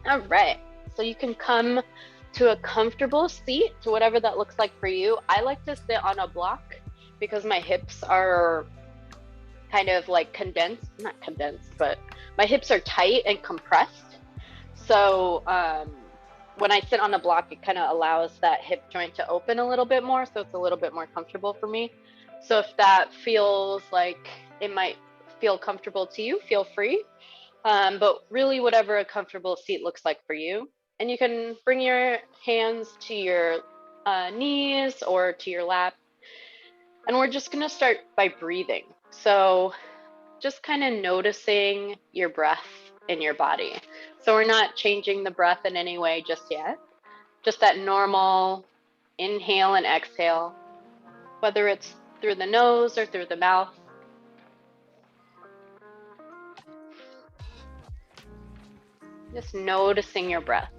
All right. So you can come to a comfortable seat, to whatever that looks like for you. I like to sit on a block because my hips are kind of like condensed, not condensed, but my hips are tight and compressed. So when I sit on a block, it kind of allows that hip joint to open a little bit more. So it's a little bit more comfortable for me. So if that feels like it might feel comfortable to you, feel free. But really, whatever a comfortable seat looks like for you. And you can bring your hands to your knees or to your lap. And we're just going to start by breathing. So just kind of noticing your breath in your body. So we're not changing the breath in any way just yet. Just that normal inhale and exhale, whether it's through the nose or through the mouth. Just noticing your breath.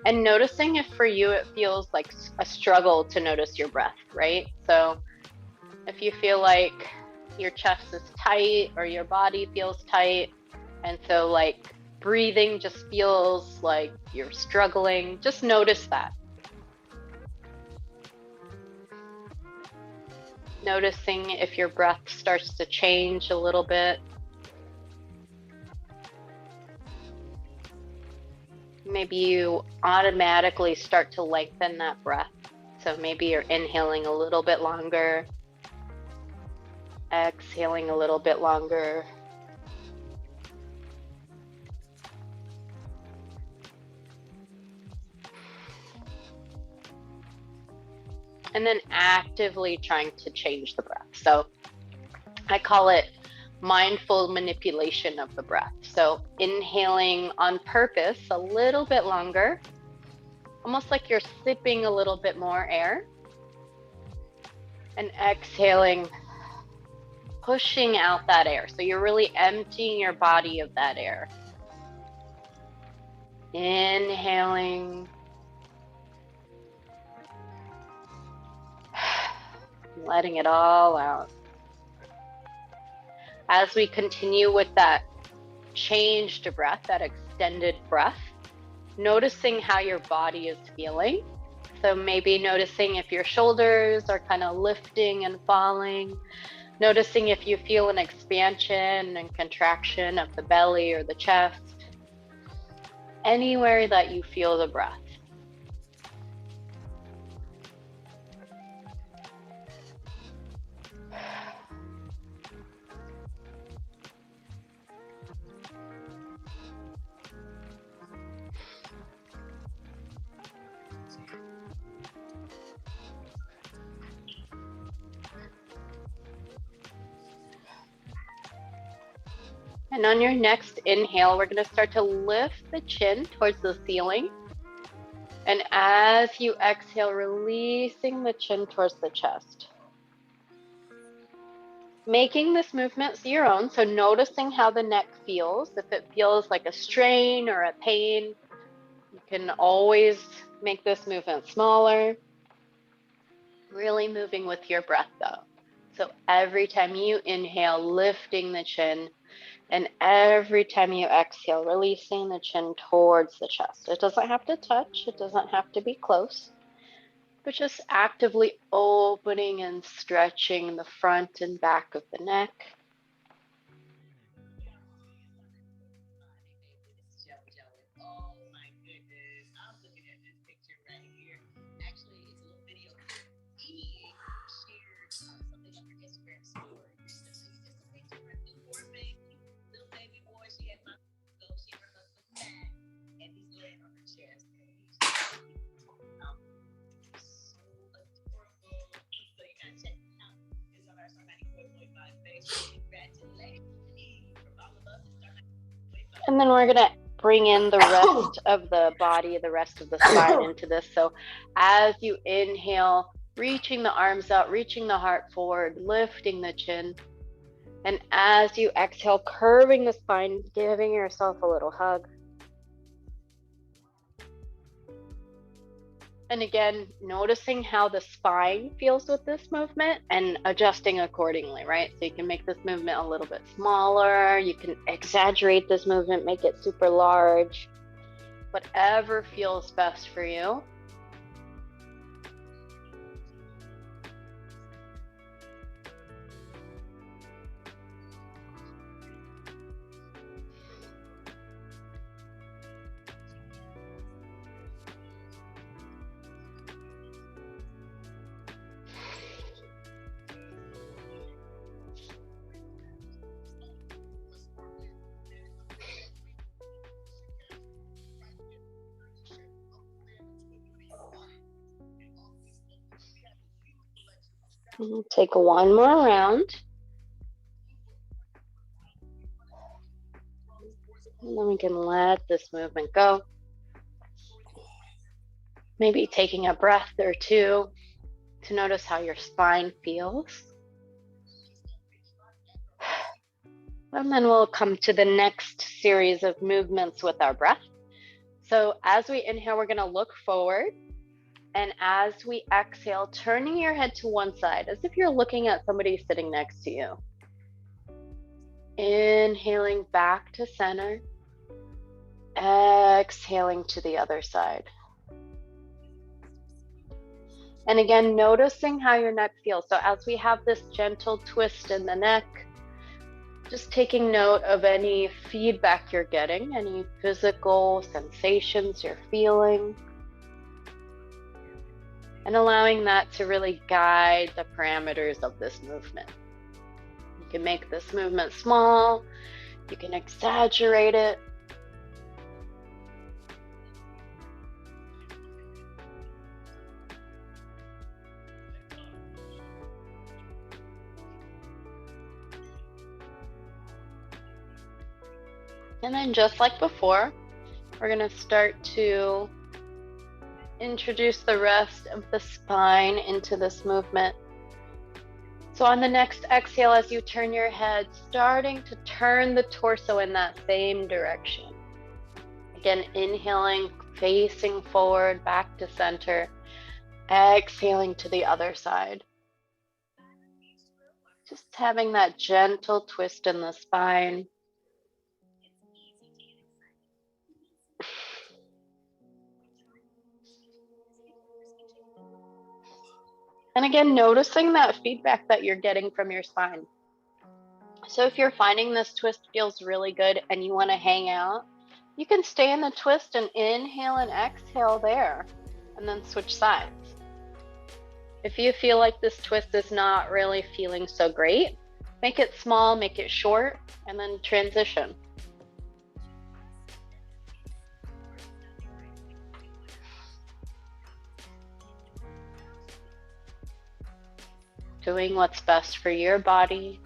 And noticing if for you it feels like a struggle to notice your breath, right? So if you feel like your chest is tight or your body feels tight, and so like breathing just feels like you're struggling, just notice that. Noticing if your breath starts to change a little bit. Maybe you automatically start to lengthen that breath. So maybe you're inhaling a little bit longer, exhaling a little bit longer. And then actively trying to change the breath. So I call it mindful manipulation of the breath. So inhaling on purpose a little bit longer, almost like you're sipping a little bit more air. And exhaling, pushing out that air. So you're really emptying your body of that air. Inhaling. Letting it all out. As we continue with that changed breath, that extended breath, noticing how your body is feeling. So maybe noticing if your shoulders are kind of lifting and falling, noticing if you feel an expansion and contraction of the belly or the chest, anywhere that you feel the breath. And on your next inhale, we're going to start to lift the chin towards the ceiling. And as you exhale, releasing the chin towards the chest. Making this movement your own, so noticing how the neck feels. If it feels like a strain or a pain, you can always make this movement smaller. Really moving with your breath though. So every time you inhale, lifting the chin, and every time you exhale, releasing the chin towards the chest. It doesn't have to touch, it doesn't have to be close, but just actively opening and stretching the front and back of the neck. And then we're going to bring in the rest of the body, the rest of the spine into this. So as you inhale, reaching the arms out, reaching the heart forward, lifting the chin. And as you exhale, curving the spine, giving yourself a little hug. And again, noticing how the spine feels with this movement and adjusting accordingly, right? So you can make this movement a little bit smaller. You can exaggerate this movement, make it super large. Whatever feels best for you. Take one more round. And then we can let this movement go. Maybe taking a breath or two to notice how your spine feels. And then we'll come to the next series of movements with our breath. So as we inhale, we're going to look forward. And as we exhale, turning your head to one side as if you're looking at somebody sitting next to you. Inhaling back to center. Exhaling to the other side. And again, noticing how your neck feels. So as we have this gentle twist in the neck, just taking note of any feedback you're getting, any physical sensations you're feeling, and allowing that to really guide the parameters of this movement. You can make this movement small, you can exaggerate it. And then just like before, we're going to start to introduce the rest of the spine into this movement. So on the next exhale, as you turn your head, starting to turn the torso in that same direction. Again, inhaling, facing forward, back to center, exhaling to the other side. Just having that gentle twist in the spine. And again, noticing that feedback that you're getting from your spine. So if you're finding this twist feels really good and you want to hang out, you can stay in the twist and inhale and exhale there, and then switch sides. If you feel like this twist is not really feeling so great, make it small, make it short, and then transition. Doing what's best for your body.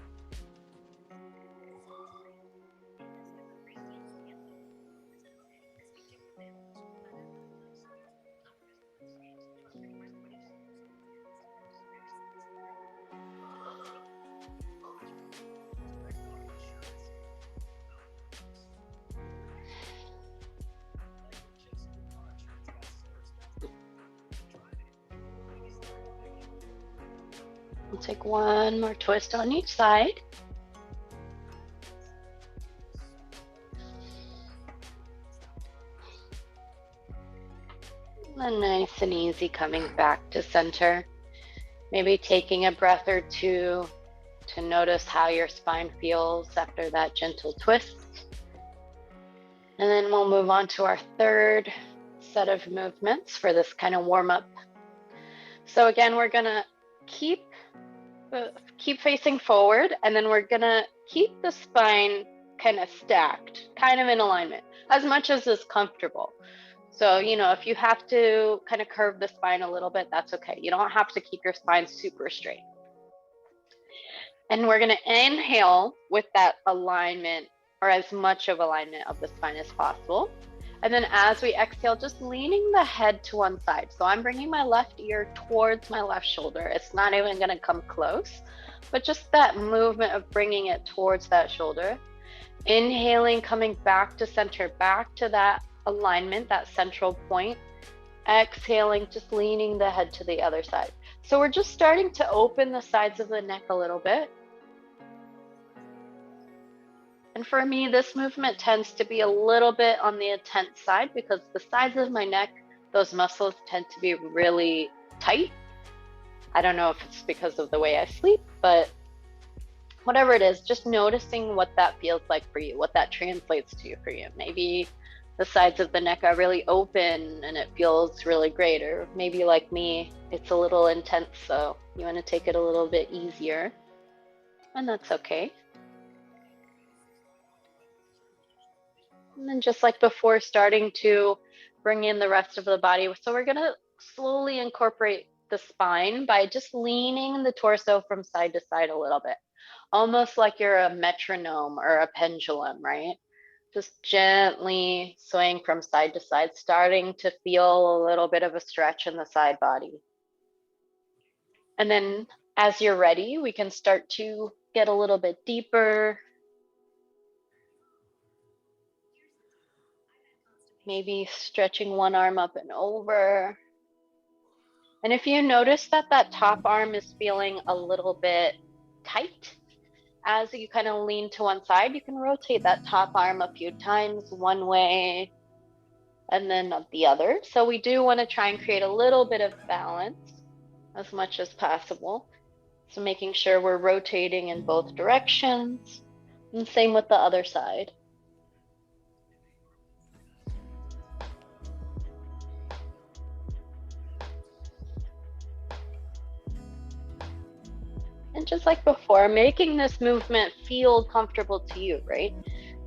We'll take one more twist on each side. And nice and easy coming back to center. Maybe taking a breath or two to notice how your spine feels after that gentle twist. And then we'll move on to our third set of movements for this kind of warm up. So again, we're gonna keep facing forward, and then we're gonna keep the spine kind of stacked, kind of in alignment, as much as is comfortable. So, if you have to kind of curve the spine a little bit, that's okay. You don't have to keep your spine super straight. And we're gonna inhale with that alignment, or as much of alignment of the spine as possible. And then as we exhale, just leaning the head to one side. So I'm bringing my left ear towards my left shoulder. It's not even going to come close, but just that movement of bringing it towards that shoulder. Inhaling, coming back to center, back to that alignment, that central point. Exhaling, just leaning the head to the other side. So we're just starting to open the sides of the neck a little bit. And for me, this movement tends to be a little bit on the intense side because the sides of my neck, those muscles tend to be really tight. I don't know if it's because of the way I sleep, but whatever it is, just noticing what that feels like for you, what that translates to for you. Maybe the sides of the neck are really open and it feels really great, or maybe like me, it's a little intense, so you want to take it a little bit easier, and that's okay. And then just like before, starting to bring in the rest of the body. So we're going to slowly incorporate the spine by just leaning the torso from side to side a little bit, almost like you're a metronome or a pendulum, right? Just gently swaying from side to side, starting to feel a little bit of a stretch in the side body. And then as you're ready, we can start to get a little bit deeper. Maybe stretching one arm up and over. And if you notice that that top arm is feeling a little bit tight, as you kind of lean to one side, you can rotate that top arm a few times one way and then the other. So we do want to try and create a little bit of balance as much as possible. So making sure we're rotating in both directions, and same with the other side. And just like before, making this movement feel comfortable to you, right?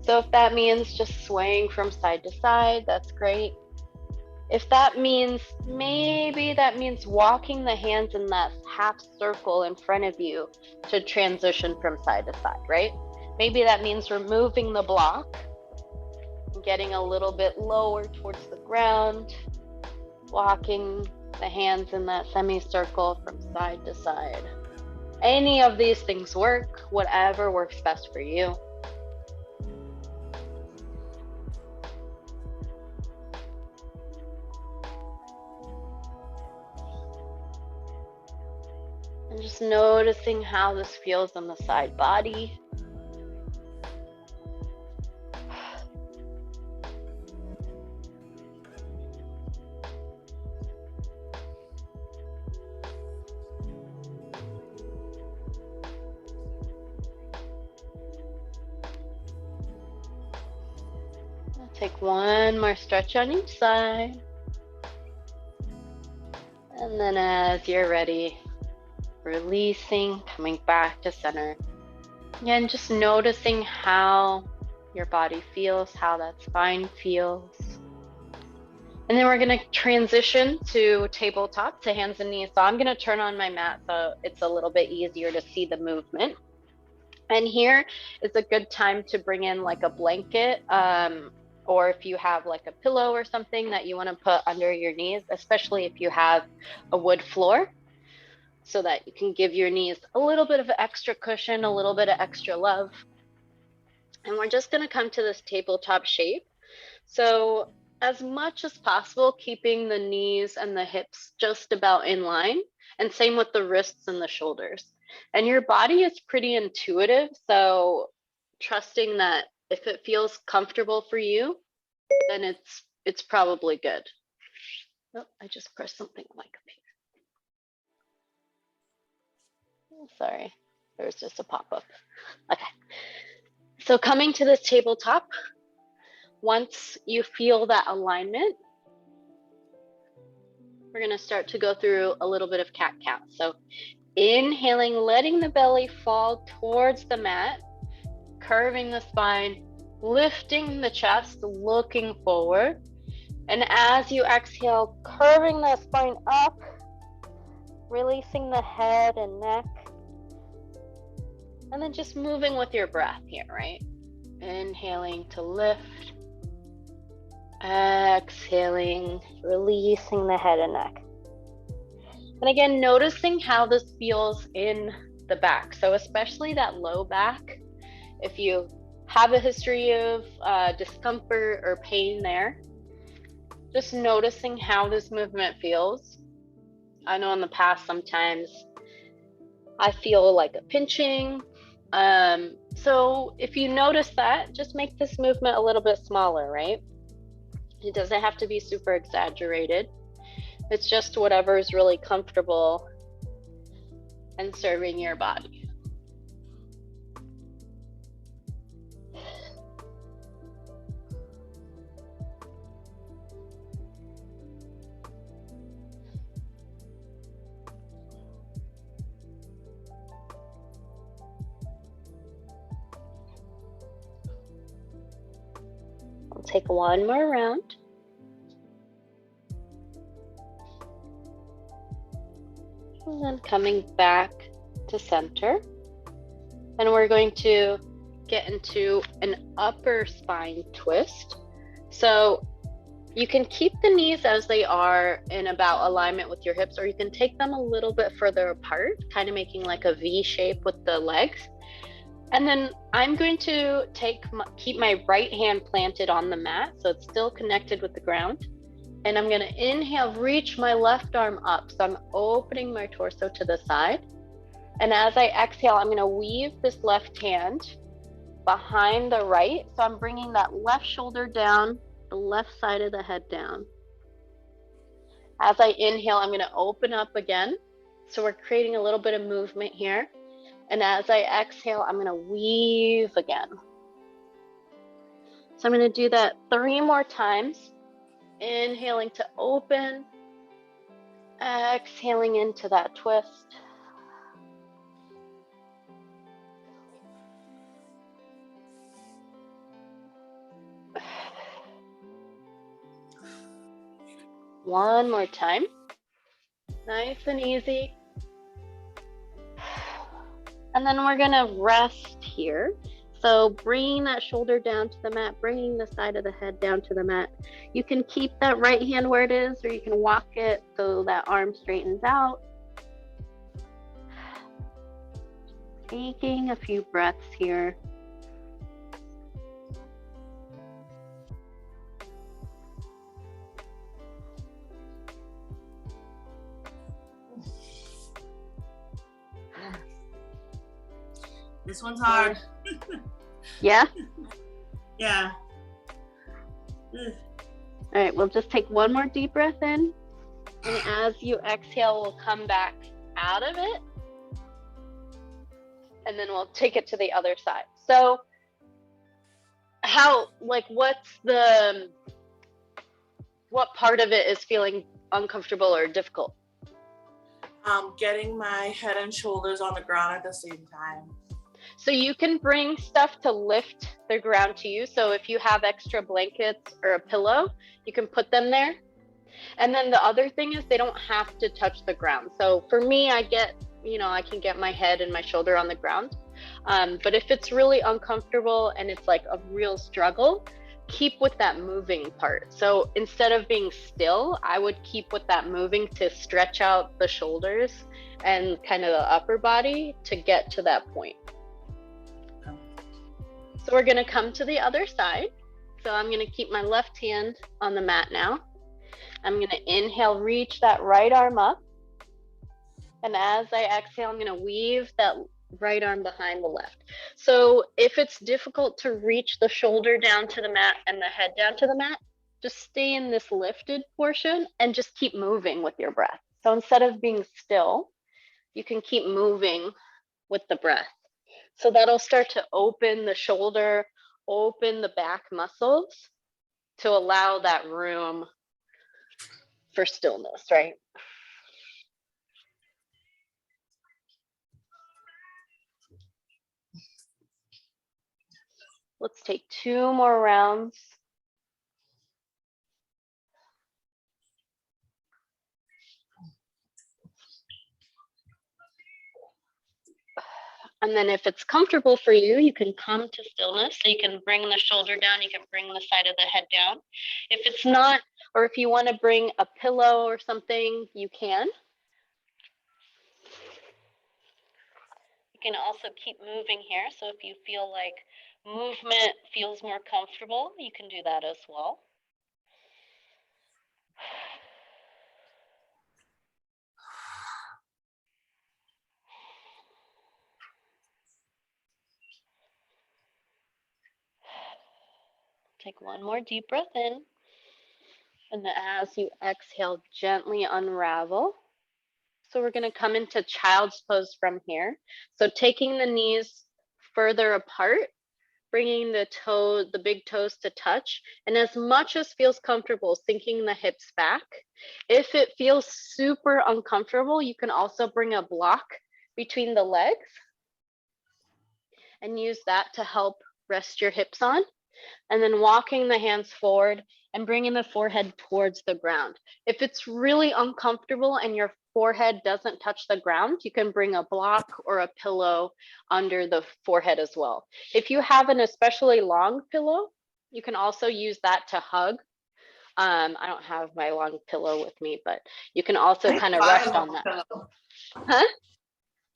So if that means just swaying from side to side, that's great. If that means, maybe that means walking the hands in that half circle in front of you to transition from side to side, right? Maybe that means removing the block, getting a little bit lower towards the ground, walking the hands in that semicircle from side to side. Any of these things work, whatever works best for you. And just noticing how this feels on the side body. Take one more stretch on each side. And then as you're ready, releasing, coming back to center. Again, just noticing how your body feels, how that spine feels. And then we're going to transition to tabletop, to hands and knees. So I'm going to turn on my mat so it's a little bit easier to see the movement. And here is a good time to bring in like a blanket, or if you have like a pillow or something that you want to put under your knees, especially if you have a wood floor, so that you can give your knees a little bit of extra cushion, a little bit of extra love. And we're just going to come to this tabletop shape. So as much as possible, keeping the knees and the hips just about in line, and same with the wrists and the shoulders. And your body is pretty intuitive, so trusting that if it feels comfortable for you, then it's probably good. Oh, I just pressed something on my computer. Oh, sorry, there was just a pop-up. Okay, so coming to this tabletop, once you feel that alignment, we're going to start to go through a little bit of cat-cow. So inhaling, letting the belly fall towards the mat, curving the spine, lifting the chest, looking forward. And as you exhale, curving that spine up, releasing the head and neck. And then just moving with your breath here, right? Inhaling to lift. Exhaling, releasing the head and neck. And again, noticing how this feels in the back. So especially that low back, if you have a history of discomfort or pain there, Just noticing how this movement feels. I know in the past sometimes I feel like a pinching. So if you notice that, just make this movement a little bit smaller, right? It doesn't have to be super exaggerated. It's just whatever is really comfortable and serving your body. I'll take one more round. And then coming back to center. And we're going to get into an upper spine twist. So you can keep the knees as they are in about alignment with your hips, or you can take them a little bit further apart, kind of making like a V shape with the legs. And then I'm going to keep my right hand planted on the mat, so it's still connected with the ground. And I'm going to inhale, reach my left arm up. So I'm opening my torso to the side. And as I exhale, I'm going to weave this left hand behind the right. So I'm bringing that left shoulder down, the left side of the head down. As I inhale, I'm going to open up again. So we're creating a little bit of movement here. And as I exhale, I'm going to weave again. So I'm going to do that 3 more times. Inhaling to open, exhaling into that twist. One more time. Nice and easy. And then we're going to rest here. So bringing that shoulder down to the mat, bringing the side of the head down to the mat. You can keep that right hand where it is, or you can walk it so that arm straightens out. Taking a few breaths here. This one's hard. Yeah? Yeah. All right, we'll just take one more deep breath in. And as you exhale, we'll come back out of it. And then we'll take it to the other side. So what part of it is feeling uncomfortable or difficult? Getting my head and shoulders on the ground at the same time. So you can bring stuff to lift the ground to you. So if you have extra blankets or a pillow, you can put them there. And then the other thing is they don't have to touch the ground. So for me, I can get my head and my shoulder on the ground. But if it's really uncomfortable and it's like a real struggle, keep with that moving part. So instead of being still, I would keep with that moving to stretch out the shoulders and kind of the upper body to get to that point. So we're going to come to the other side. So I'm going to keep my left hand on the mat now. I'm going to inhale, reach that right arm up. And as I exhale, I'm going to weave that right arm behind the left. So if it's difficult to reach the shoulder down to the mat and the head down to the mat, just stay in this lifted portion and just keep moving with your breath. So instead of being still, you can keep moving with the breath. So that'll start to open the shoulder, open the back muscles to allow that room for stillness, right? Let's take 2 more rounds. And then if it's comfortable for you, you can come to stillness. So you can bring the shoulder down, you can bring the side of the head down. If it's not, or if you want to bring a pillow or something, you can. You can also keep moving here. So if you feel like movement feels more comfortable, you can do that as well. Take one more deep breath in. And as you exhale, gently unravel. So we're going to come into child's pose from here. So taking the knees further apart, bringing the big toes to touch, and as much as feels comfortable, sinking the hips back. If it feels super uncomfortable, you can also bring a block between the legs and use that to help rest your hips on. And then walking the hands forward and bringing the forehead towards the ground. If it's really uncomfortable and your forehead doesn't touch the ground, you can bring a block or a pillow under the forehead as well. If you have an especially long pillow, you can also use that to hug. I don't have my long pillow with me, but you can also kind of rest on that. Pillow. Huh?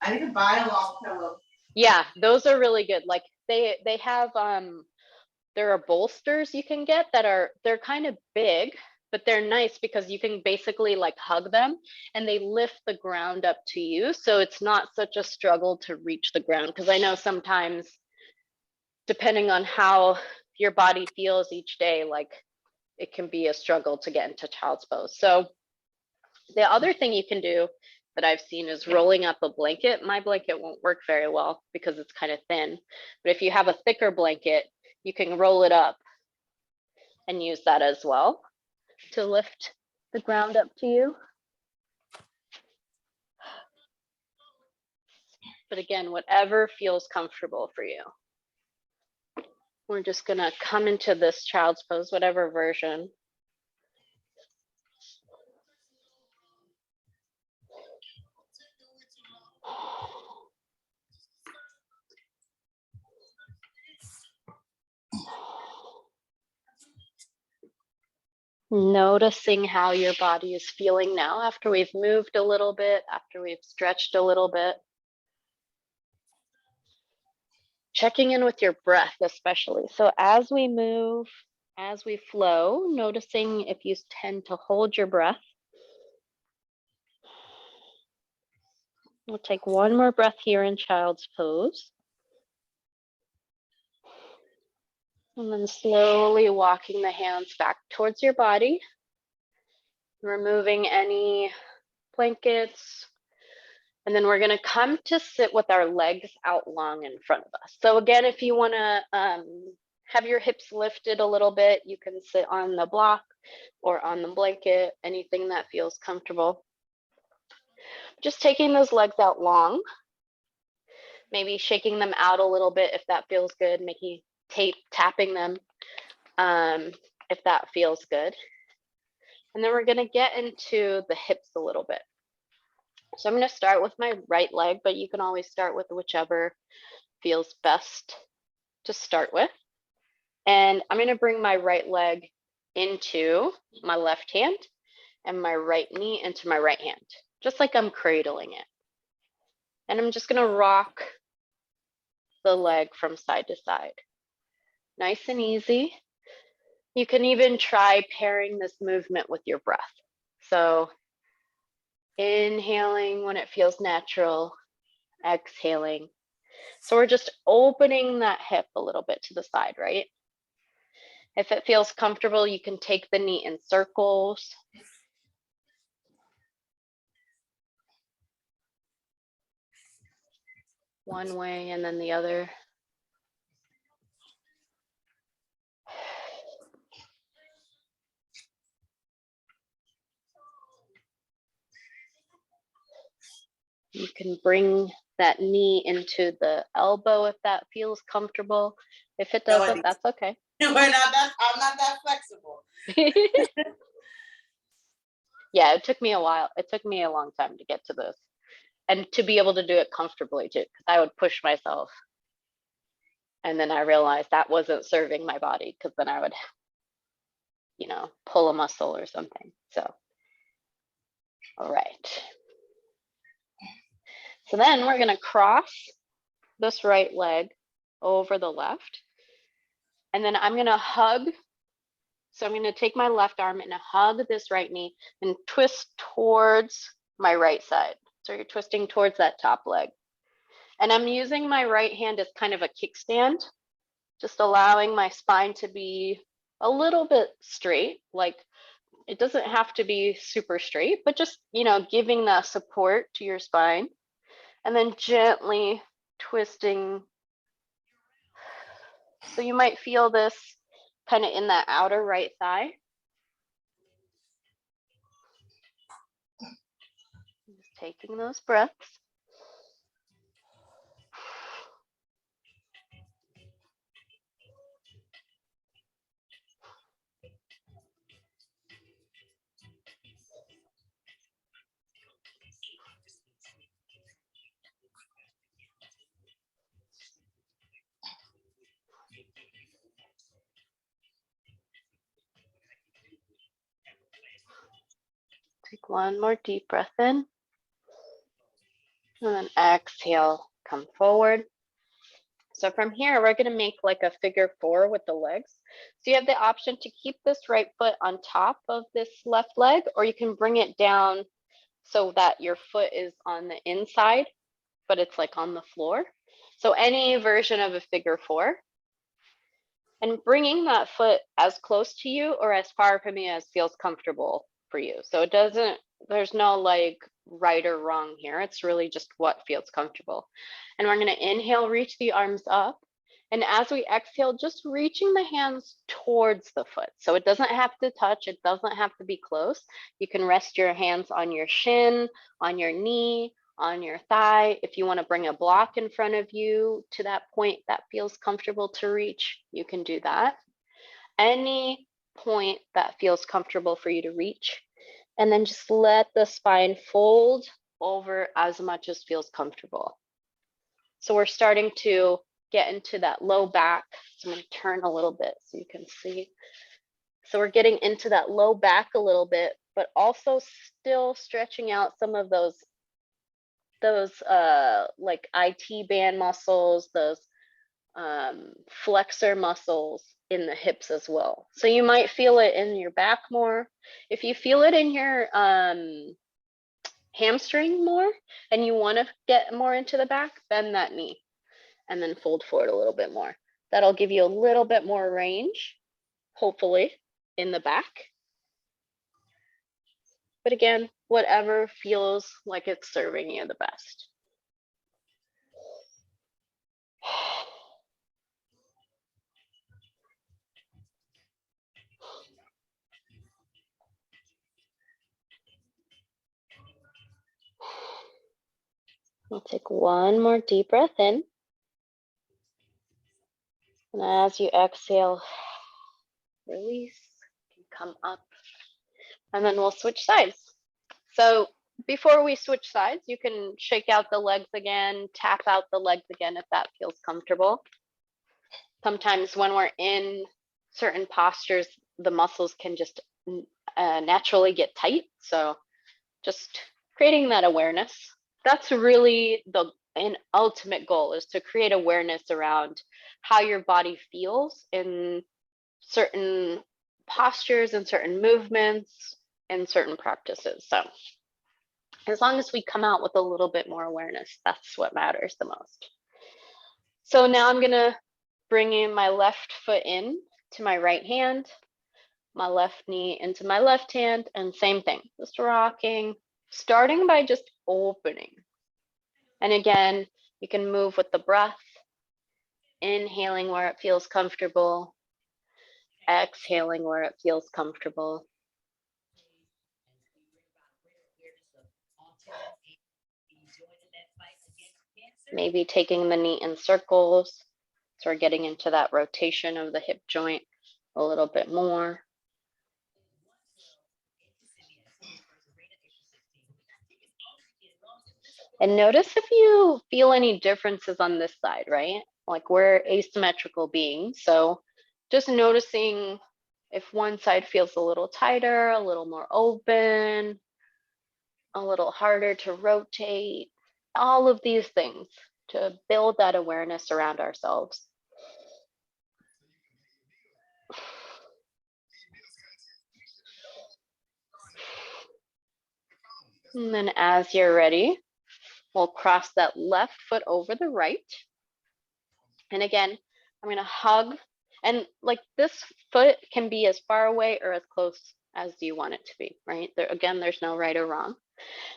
I need to buy a long pillow. Yeah, those are really good. Like they have there are bolsters you can get they're kind of big, but they're nice because you can basically like hug them and they lift the ground up to you. So it's not such a struggle to reach the ground. Because I know sometimes, depending on how your body feels each day, like it can be a struggle to get into child's pose. So the other thing you can do that I've seen is rolling up a blanket. My blanket won't work very well because it's kind of thin. But if you have a thicker blanket, you can roll it up and use that as well to lift the ground up to you. But again, whatever feels comfortable for you. We're just gonna come into this child's pose, whatever version. Noticing how your body is feeling now after we've moved a little bit, after we've stretched a little bit. Checking in with your breath, especially. So as we move, as we flow, noticing if you tend to hold your breath. We'll take one more breath here in child's pose. And then slowly walking the hands back towards your body, removing any blankets. And then we're gonna come to sit with our legs out long in front of us. So again, if you wanna have your hips lifted a little bit, you can sit on the block or on the blanket, anything that feels comfortable. Just taking those legs out long, maybe shaking them out a little bit if that feels good, making tapping them if that feels good. And then we're going to get into the hips a little bit. So I'm going to start with my right leg, but you can always start with whichever feels best to start with. And I'm going to bring my right leg into my left hand and my right knee into my right hand, just like I'm cradling it. And I'm just going to rock the leg from side to side. Nice and easy. You can even try pairing this movement with your breath. So inhaling when it feels natural, exhaling. So we're just opening that hip a little bit to the side, right? If it feels comfortable, you can take the knee in circles. One way and then the other. You can bring that knee into the elbow if that feels comfortable. If it doesn't, that's okay. I'm not that flexible. Yeah, it took me a while. It took me a long time to get to this and to be able to do it comfortably too, because I would push myself. And then I realized that wasn't serving my body, because then I would, pull a muscle or something. So, all right. So then we're going to cross this right leg over the left. And then I'm going to hug. So I'm going to take my left arm and hug this right knee and twist towards my right side. So you're twisting towards that top leg. And I'm using my right hand as kind of a kickstand, just allowing my spine to be a little bit straight, like it doesn't have to be super straight, but just, giving that support to your spine, and then gently twisting. So you might feel this kind of in that outer right thigh. Just taking those breaths. Take one more deep breath in. And then exhale, come forward. So from here, we're going to make like a figure 4 with the legs. So you have the option to keep this right foot on top of this left leg, or you can bring it down so that your foot is on the inside, but it's like on the floor. So any version of a figure 4. And bringing that foot as close to you or as far from you as feels comfortable for you. So there's no like right or wrong here. It's really just what feels comfortable. And we're going to inhale, reach the arms up. And as we exhale, just reaching the hands towards the foot. So it doesn't have to touch. It doesn't have to be close. You can rest your hands on your shin, on your knee, on your thigh. If you want to bring a block in front of you to that point that feels comfortable to reach, you can do that. Any point that feels comfortable for you to reach. And then just let the spine fold over as much as feels comfortable. So we're starting to get into that low back. So I'm going to turn a little bit so you can see. So we're getting into that low back a little bit, but also still stretching out some of those like IT band muscles, those flexor muscles in the hips as well. So you might feel it in your back more. If you feel it in your hamstring more and you want to get more into the back, bend that knee and then fold forward a little bit more. That'll give you a little bit more range, hopefully, in the back. But again, whatever feels like it's serving you the best. We'll take one more deep breath in. And as you exhale, release, come up, and then we'll switch sides. So before we switch sides, you can shake out the legs again, tap out the legs again if that feels comfortable. Sometimes when we're in certain postures, the muscles can just naturally get tight. So just creating that awareness. That's really an ultimate goal, is to create awareness around how your body feels in certain postures and certain movements and certain practices. So as long as we come out with a little bit more awareness, that's what matters the most. So now I'm gonna bring in my left foot in to my right hand, my left knee into my left hand, and same thing, just rocking, starting by just opening. And again, you can move with the breath, inhaling where it feels comfortable, exhaling where it feels comfortable. Maybe taking the knee in circles. So we're getting into that rotation of the hip joint a little bit more. And notice if you feel any differences on this side, right? Like we're asymmetrical beings. So just noticing if one side feels a little tighter, a little more open, a little harder to rotate, all of these things to build that awareness around ourselves. And then as you're ready, we'll cross that left foot over the right. And again, I'm going to hug And like this foot can be as far away or as close as you want it to be, right? There, again, there's no right or wrong.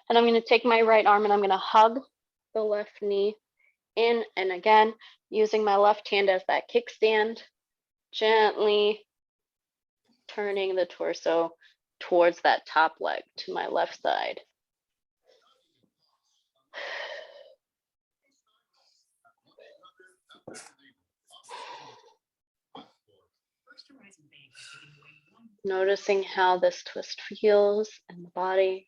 And I'm going to take my right arm and I'm going to hug the left knee in. And again, using my left hand as that kickstand, gently turning the torso towards that top leg to my left side. Noticing how this twist feels in the body.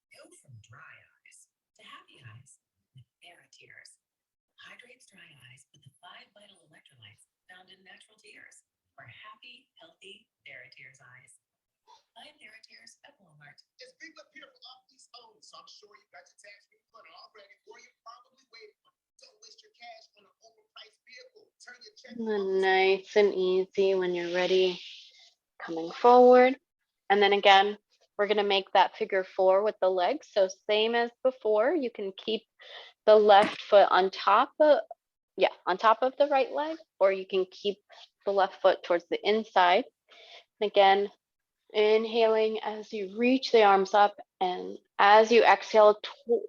Go from dry eyes to happy eyes with TheraTears. Hydrates dry eyes with the 5 vital electrolytes found in natural tears for happy, healthy TheraTears eyes. Buy TheraTears at Walmart. It's Big Up here for off these homes, so I'm sure you got your tax refund already, or you're probably waiting for it. Don't waste your cash on an overpriced vehicle. Turn your check. Nice and easy when you're ready, coming forward. And then again, we're going to make that figure 4 with the legs. So same as before, you can keep the left foot on top of, on top of the right leg, or you can keep the left foot towards the inside. And again, inhaling as you reach the arms up, and as you exhale,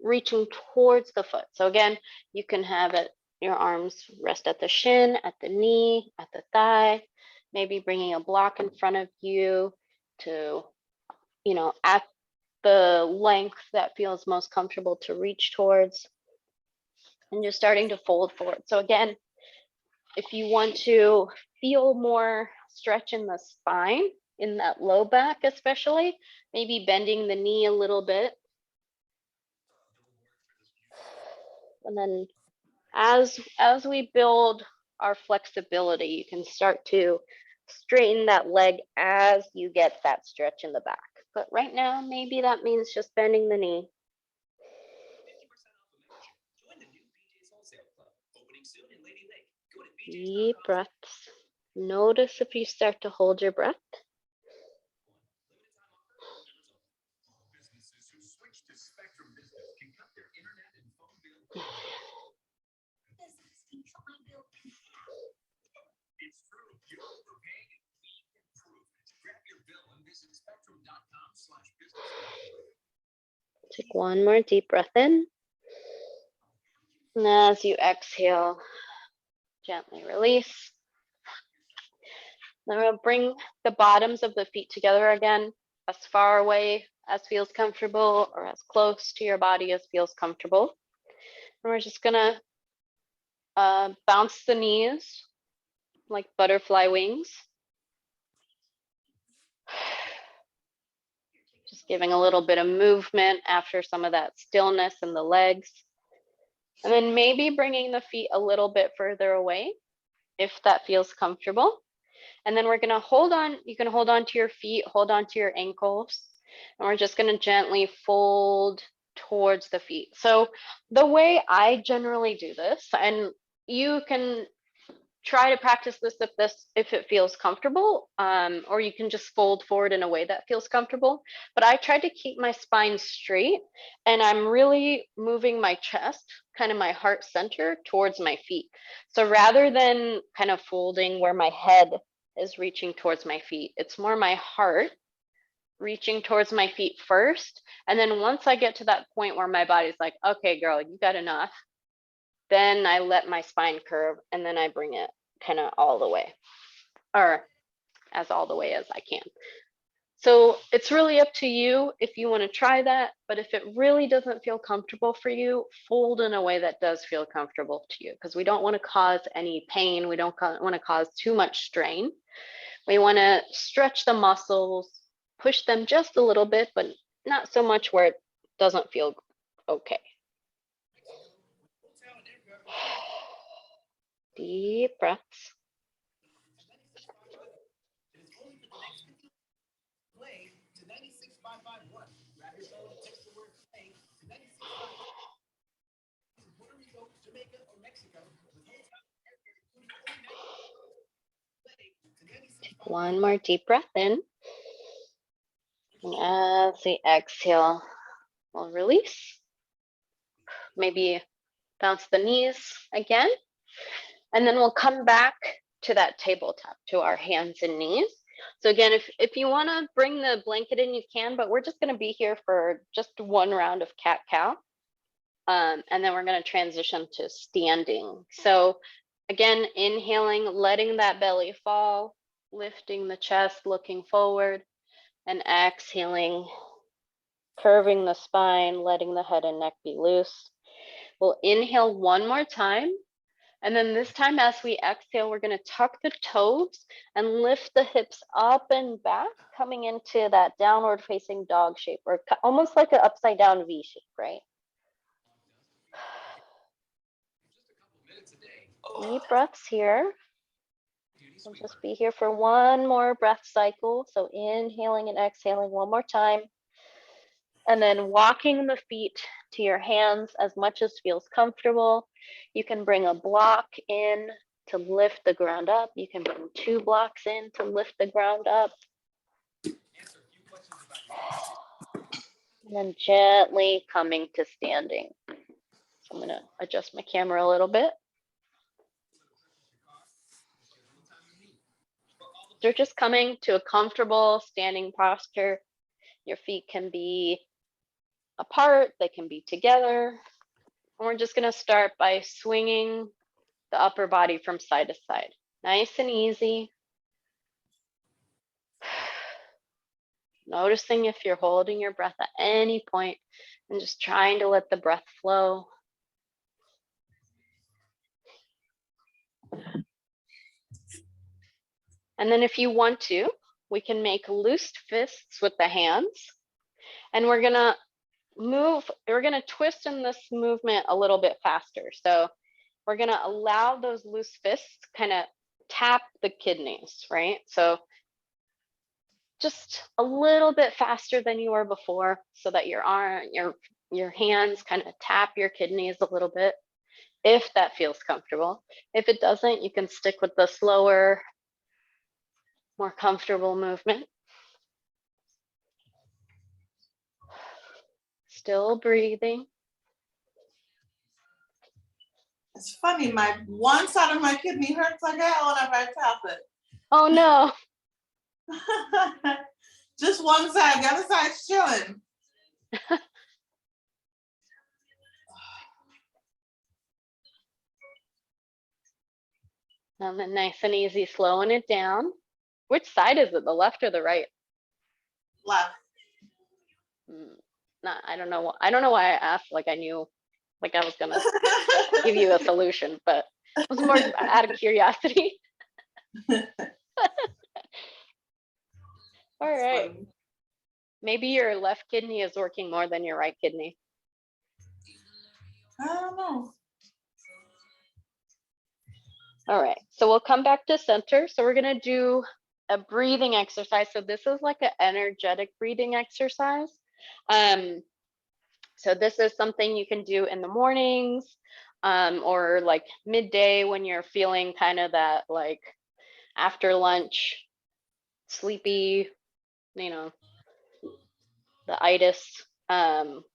reaching towards the foot. So again, you can have it, your arms rest at the shin, at the knee, at the thigh, maybe bringing a block in front of you to, at the length that feels most comfortable to reach towards, and just starting to fold forward. So again, if you want to feel more stretch in the spine, in that low back especially, maybe bending the knee a little bit. And then as we build our flexibility, you can start to straighten that leg as you get that stretch in the back. But right now, maybe that means just bending the knee. Deep breaths. Notice if you start to hold your breath. Take one more deep breath in. And as you exhale, gently release. Then we'll bring the bottoms of the feet together again, as far away as feels comfortable or as close to your body as feels comfortable. And we're just gonna bounce the knees like butterfly wings. Just giving a little bit of movement after some of that stillness in the legs. And then maybe bringing the feet a little bit further away if that feels comfortable. And then we're gonna hold on, you can hold on to your feet, hold on to your ankles, and we're just gonna gently fold towards the feet. So the way I generally do this, and you can try to practice this if it feels comfortable, or you can just fold forward in a way that feels comfortable. But I try to keep my spine straight, and I'm really moving my chest, kind of my heart center, towards my feet. So rather than kind of folding where my head is reaching towards my feet, it's more my heart reaching towards my feet first. And then once I get to that point where my body's like, okay, girl, you got enough, then I let my spine curve, and then I bring it kind of all the way, or as all the way as I can. So it's really up to you if you want to try that, but if it really doesn't feel comfortable for you, fold in a way that does feel comfortable to you, because we don't want to cause any pain. We don't want to cause too much strain. We want to stretch the muscles, push them just a little bit, but not so much where it doesn't feel okay. Deep breaths. One more deep breath in. And as we exhale, we'll release. Maybe bounce the knees again. And then we'll come back to that tabletop, to our hands and knees. So again, if you want to bring the blanket in, you can, but we're just going to be here for just one round of cat-cow. And then we're going to transition to standing. So again, inhaling, letting that belly fall, lifting the chest, looking forward, and exhaling, curving the spine, letting the head and neck be loose. We'll inhale one more time. And then this time, as we exhale, we're going to tuck the toes and lift the hips up and back, coming into that downward facing dog shape, or almost like an upside down V shape, right? Deep breaths here. We'll just be here for one more breath cycle. So inhaling and exhaling one more time. And then walking the feet to your hands as much as feels comfortable. You can bring a block in to lift the ground up. You can bring 2 blocks in to lift the ground up. And then gently coming to standing. So I'm going to adjust my camera a little bit. So just coming to a comfortable standing posture. Your feet can be apart, they can be together. And we're just going to start by swinging the upper body from side to side. Nice and easy. Noticing if you're holding your breath at any point and just trying to let the breath flow. And then if you want to, we can make loose fists with the hands. And we're going to twist in this movement a little bit faster. So we're going to allow those loose fists kind of tap the kidneys, right? So just a little bit faster than you were before, so that your hands kind of tap your kidneys a little bit, if that feels comfortable. If it doesn't, you can stick with the slower, more comfortable movement. Still breathing. It's funny, my one side of my kidney hurts like hell whenever I tap it. Oh no. Just one side, the other side's chilling. And then nice and easy, slowing it down. Which side is it, the left or the right? Left. I don't know. I don't know why I asked. Like I knew, like I was gonna give you a solution, but it was more out of curiosity. All right. Funny. Maybe your left kidney is working more than your right kidney. I don't know. All right, so we'll come back to center. So we're gonna do a breathing exercise. So this is like an energetic breathing exercise. So this is something you can do in the mornings, or like midday when you're feeling kind of that like after lunch, sleepy, you know, the itis.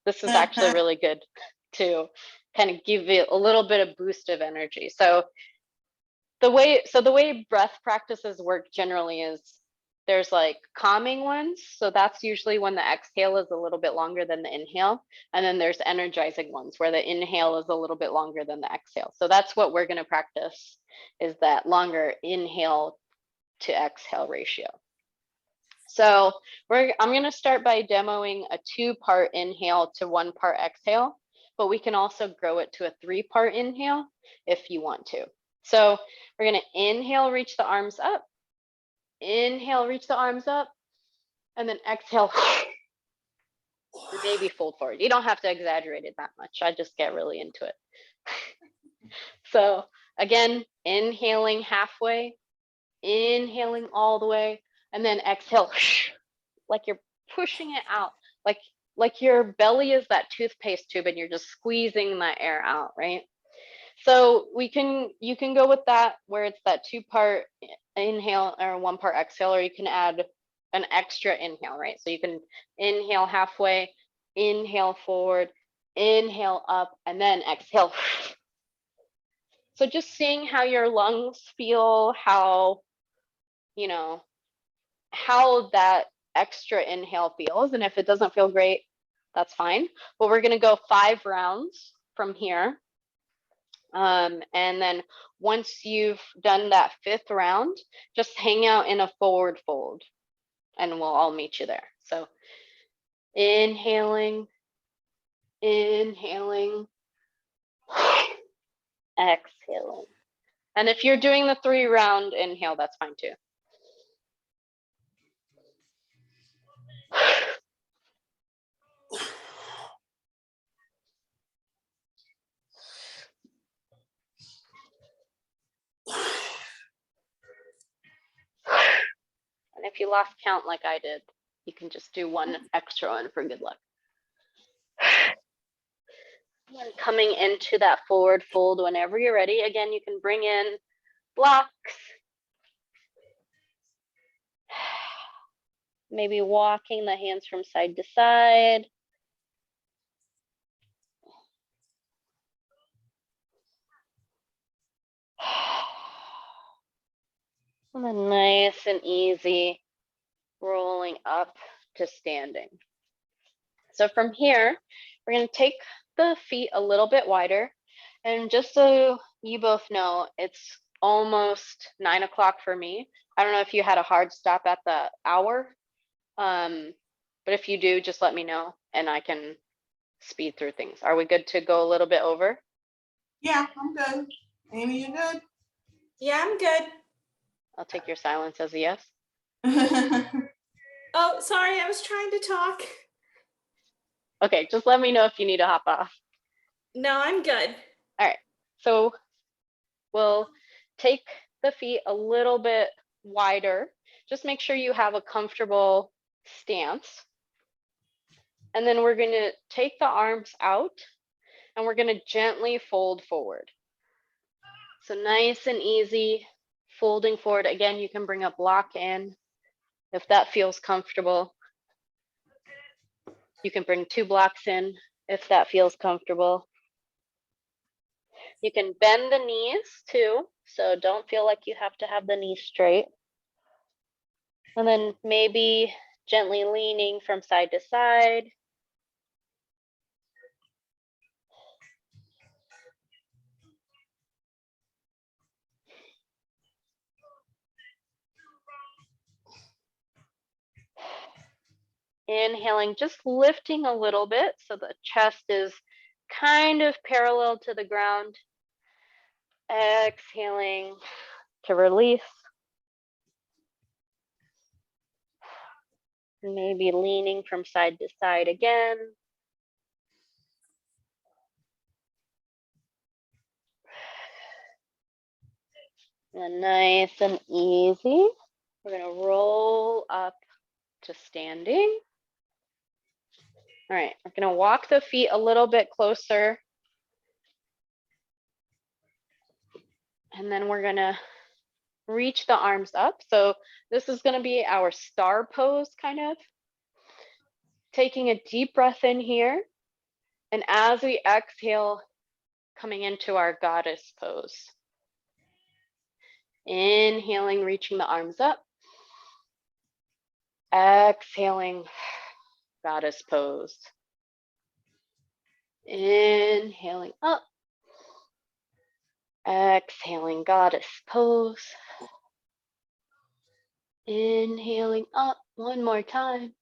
This is actually really good to kind of give it a little bit of boost of energy. So the way breath practices work generally is there's like calming ones. So that's usually when the exhale is a little bit longer than the inhale. And then there's energizing ones where the inhale is a little bit longer than the exhale. So that's what we're going to practice, is that longer inhale to exhale ratio. So I'm going to start by demoing a 2-part inhale to 1-part exhale, but we can also grow it to a 3-part inhale if you want to. So we're going to inhale, reach the arms up, inhale, reach the arms up, and then exhale, maybe fold forward. You don't have to exaggerate it that much. I just get really into it. So again, inhaling halfway, inhaling all the way, and then exhale, like you're pushing it out, like your belly is that toothpaste tube and you're just squeezing that air out, right? So you can go with that, where it's that 2-part inhale or 1-part exhale, or you can add an extra inhale, right? So you can inhale halfway, inhale forward, inhale up, and then exhale. So just seeing how your lungs feel, how, you know, how that extra inhale feels. And if it doesn't feel great, that's fine. But we're gonna go 5 rounds from here. And then once you've done that 5th round, just hang out in a forward fold and we'll all meet you there. So inhaling, inhaling, exhaling. And if you're doing the 3-round inhale, that's fine too. And if you lost count like I did, you can just do 1 extra one for good luck. And coming into that forward fold whenever you're ready. Again, you can bring in blocks. Maybe walking the hands from side to side. And then nice and easy, rolling up to standing. So from here, we're going to take the feet a little bit wider. And just so you both know, it's almost 9 o'clock for me. I don't know if you had a hard stop at the hour, but if you do, just let me know and I can speed through things. Are we good to go a little bit over? Yeah, I'm good. Amy, you good? Yeah, I'm good. I'll take your silence as a yes. Oh, sorry, I was trying to talk. Okay, just let me know if you need to hop off. No, I'm good. All right, so we'll take the feet a little bit wider. Just make sure you have a comfortable stance. And then we're going to take the arms out and we're going to gently fold forward. So nice and easy, folding forward. Again, you can bring a block in if that feels comfortable. You can bring 2 blocks in if that feels comfortable. You can bend the knees too, so don't feel like you have to have the knees straight. And then maybe gently leaning from side to side. Inhaling, just lifting a little bit so the chest is kind of parallel to the ground. Exhaling to release. Maybe leaning from side to side again. And nice and easy, we're going to roll up to standing. All right, we're going to walk the feet a little bit closer. And then we're going to reach the arms up. So this is going to be our star pose, kind of. Taking a deep breath in here. And as we exhale, coming into our goddess pose. Inhaling, reaching the arms up. Exhaling, goddess pose. Inhaling up. Exhaling, goddess pose. Inhaling up one more time.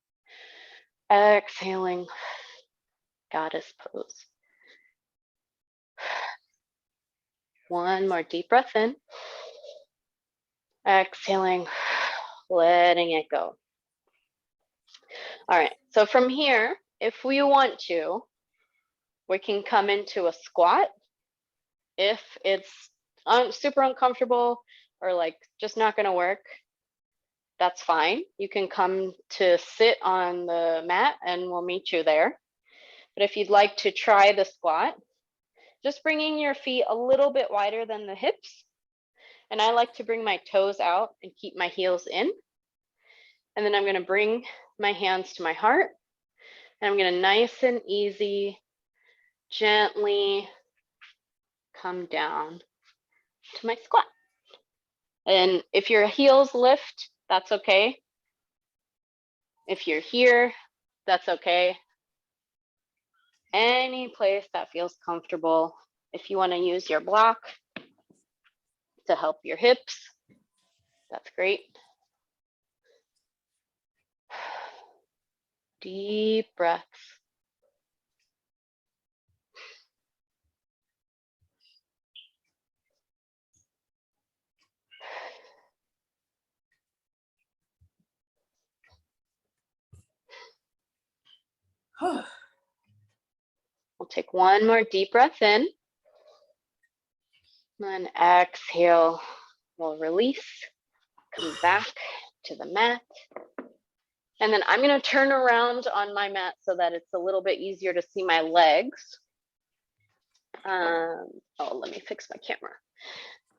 Exhaling, goddess pose. One more deep breath in. Exhaling, letting it go. All right, so from here, if we want to, we can come into a squat. If it's super uncomfortable or like just not gonna work, that's fine. You can come to sit on the mat and we'll meet you there. But if you'd like to try the squat, just bringing your feet a little bit wider than the hips. And I like to bring my toes out and keep my heels in. And then I'm going to bring my hands to my heart. And I'm going to nice and easy, gently come down to my squat. And if your heels lift, that's okay. If you're here, that's okay. Any place that feels comfortable. If you want to use your block to help your hips, that's great. Deep breaths. We'll take one more deep breath in. And exhale, we'll release, come back to the mat. And then I'm going to turn around on my mat so that it's a little bit easier to see my legs. Oh, let me fix my camera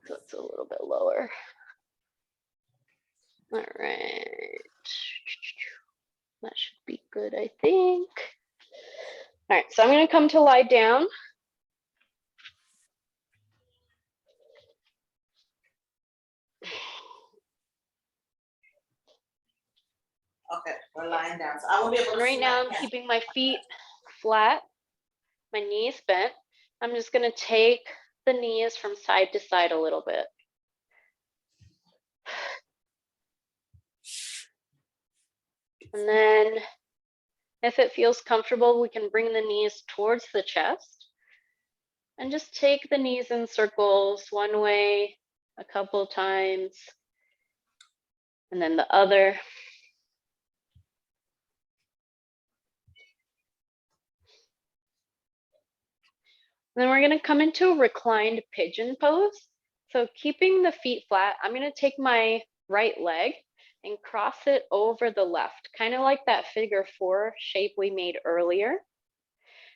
so it's a little bit lower. All right. That should be good, I think. All right, so I'm going to come to lie down. Okay, we're lying down. So I won't be able to And right see now my I'm hands. keeping my feet flat, my knees bent. I'm just going to take the knees from side to side a little bit. And then if it feels comfortable, we can bring the knees towards the chest and just take the knees in circles one way a couple times and then the other. Then we're going to come into a reclined pigeon pose. So keeping the feet flat, I'm going to take my right leg and cross it over the left, kind of like that figure 4 shape we made earlier.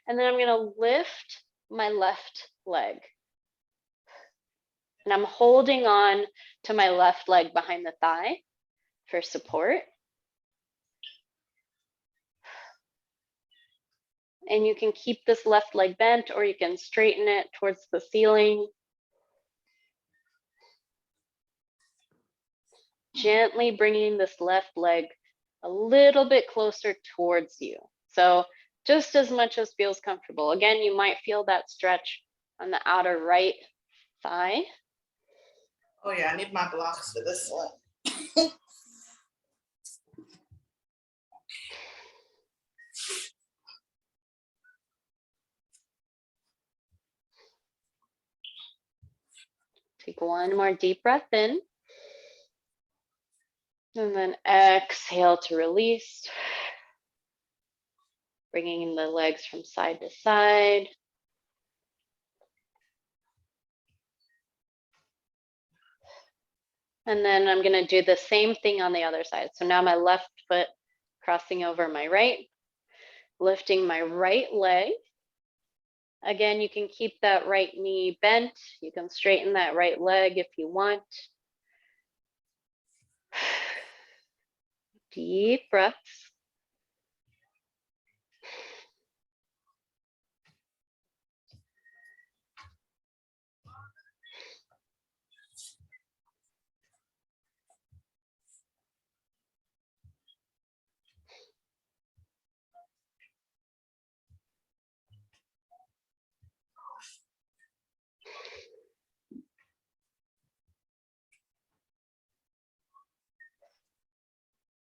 And then I'm going to lift my left leg. And I'm holding on to my left leg behind the thigh for support. And you can keep this left leg bent or you can straighten it towards the ceiling. Gently bringing this left leg a little bit closer towards you. So just as much as feels comfortable. Again, you might feel that stretch on the outer right thigh. Oh yeah, I need my blocks for this one. Take one more deep breath in. And then exhale to release. Bringing the legs from side to side. And then I'm going to do the same thing on the other side. So now my left foot crossing over my right, lifting my right leg. Again, you can keep that right knee bent. You can straighten that right leg if you want. Deep breaths.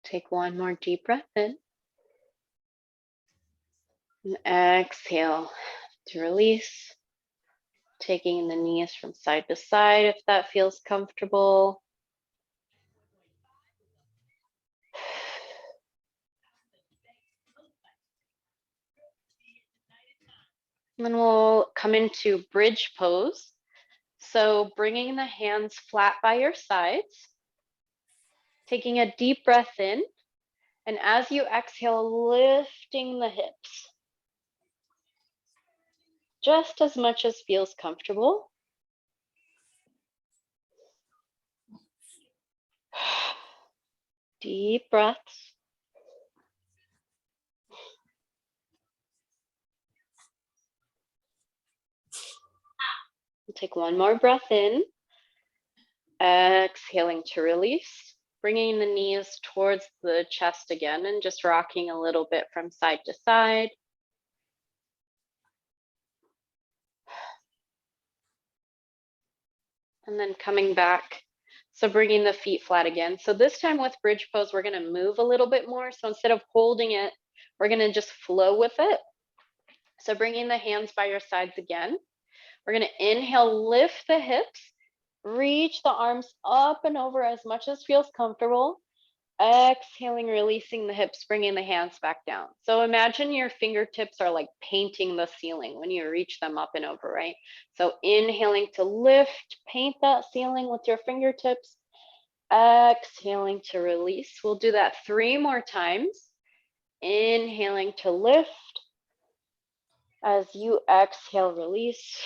Take one more deep breath in. And exhale to release. Taking the knees from side to side if that feels comfortable. And then we'll come into bridge pose. So bringing the hands flat by your sides, taking a deep breath in, and as you exhale, lifting the hips. Just as much as feels comfortable. Deep breaths. Take one more breath in. Exhaling to release. Bringing the knees towards the chest again and just rocking a little bit from side to side. And then coming back. So bringing the feet flat again. So this time with bridge pose, we're going to move a little bit more. So instead of holding it, we're going to just flow with it. So bringing the hands by your sides again. We're going to inhale, lift the hips, reach the arms up and over as much as feels comfortable. Exhaling, releasing the hips, bringing the hands back down. So imagine your fingertips are like painting the ceiling when you reach them up and over, right? So inhaling to lift, paint that ceiling with your fingertips. Exhaling to release. We'll do that 3 more times. Inhaling to lift. As you exhale, release.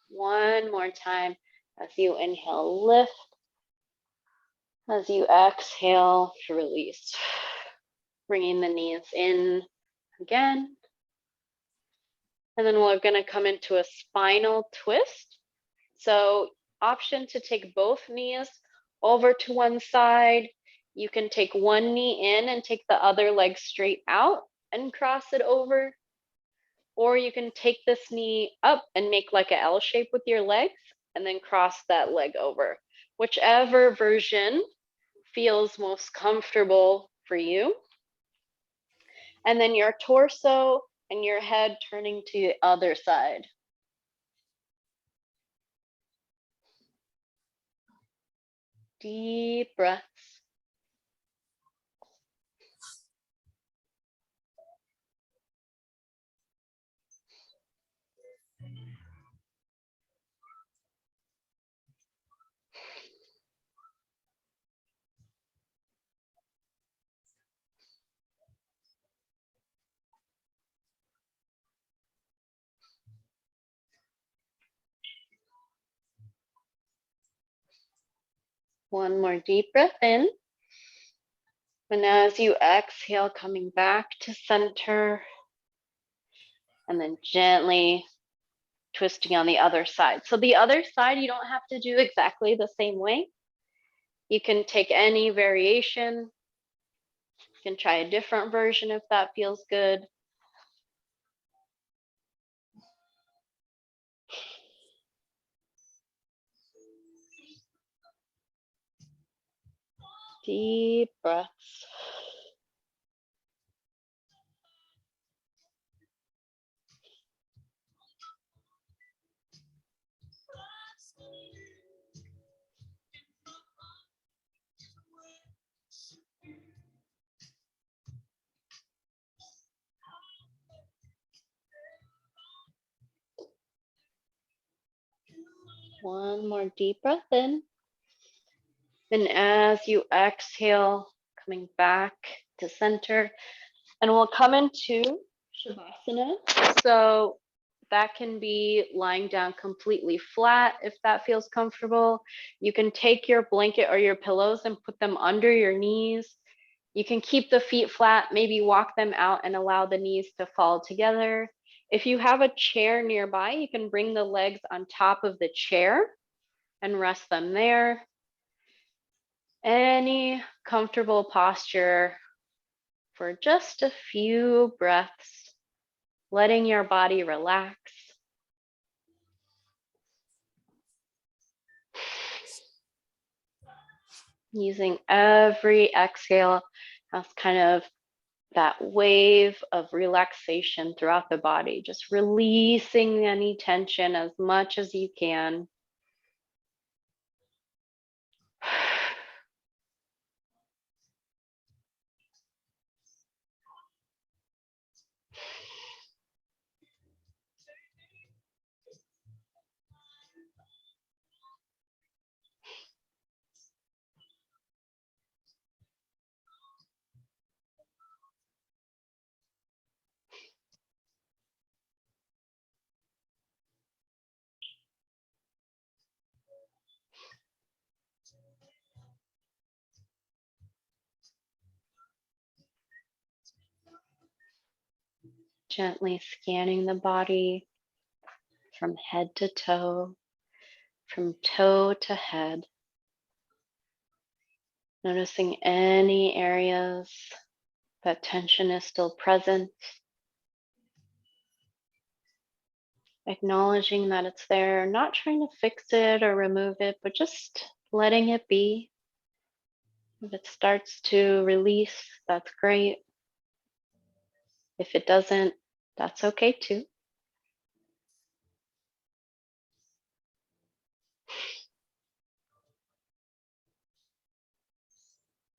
One more time. As you inhale, lift. As you exhale, release. Bringing the knees in again. And then we're going to come into a spinal twist. So option to take both knees over to one side. You can take one knee in and take the other leg straight out and cross it over. Or you can take this knee up and make like an L shape with your legs and then cross that leg over. Whichever version feels most comfortable for you. And then your torso and your head turning to the other side. Deep breaths. One more deep breath in. And as you exhale, coming back to center. And then gently twisting on the other side. So the other side, you don't have to do exactly the same way. You can take any variation. You can try a different version if that feels good. Deep breaths. One more deep breath in. And as you exhale, coming back to center, and we'll come into Shavasana. So that can be lying down completely flat if that feels comfortable. You can take your blanket or your pillows and put them under your knees. You can keep the feet flat, maybe walk them out and allow the knees to fall together. If you have a chair nearby, you can bring the legs on top of the chair and rest them there. Any comfortable posture for just a few breaths, letting your body relax. Using every exhale as kind of that wave of relaxation throughout the body, just releasing any tension as much as you can. Gently scanning the body from head to toe, from toe to head. Noticing any areas that tension is still present. Acknowledging that it's there, not trying to fix it or remove it, but just letting it be. If it starts to release, that's great. If it doesn't, that's okay too.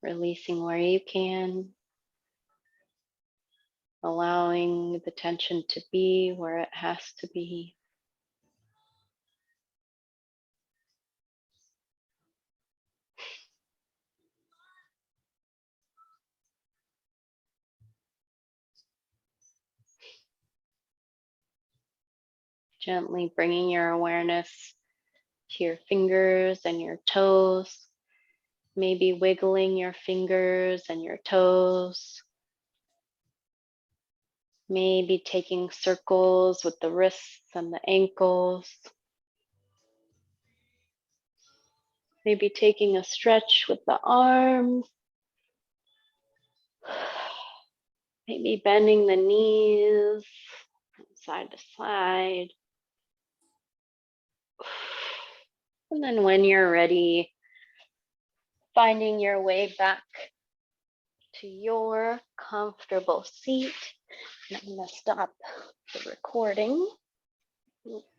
Releasing where you can, allowing the tension to be where it has to be. Gently bringing your awareness to your fingers and your toes, maybe wiggling your fingers and your toes, maybe taking circles with the wrists and the ankles, maybe taking a stretch with the arms, maybe bending the knees from side to side. And then when you're ready, finding your way back to your comfortable seat. I'm going to stop the recording. Oops.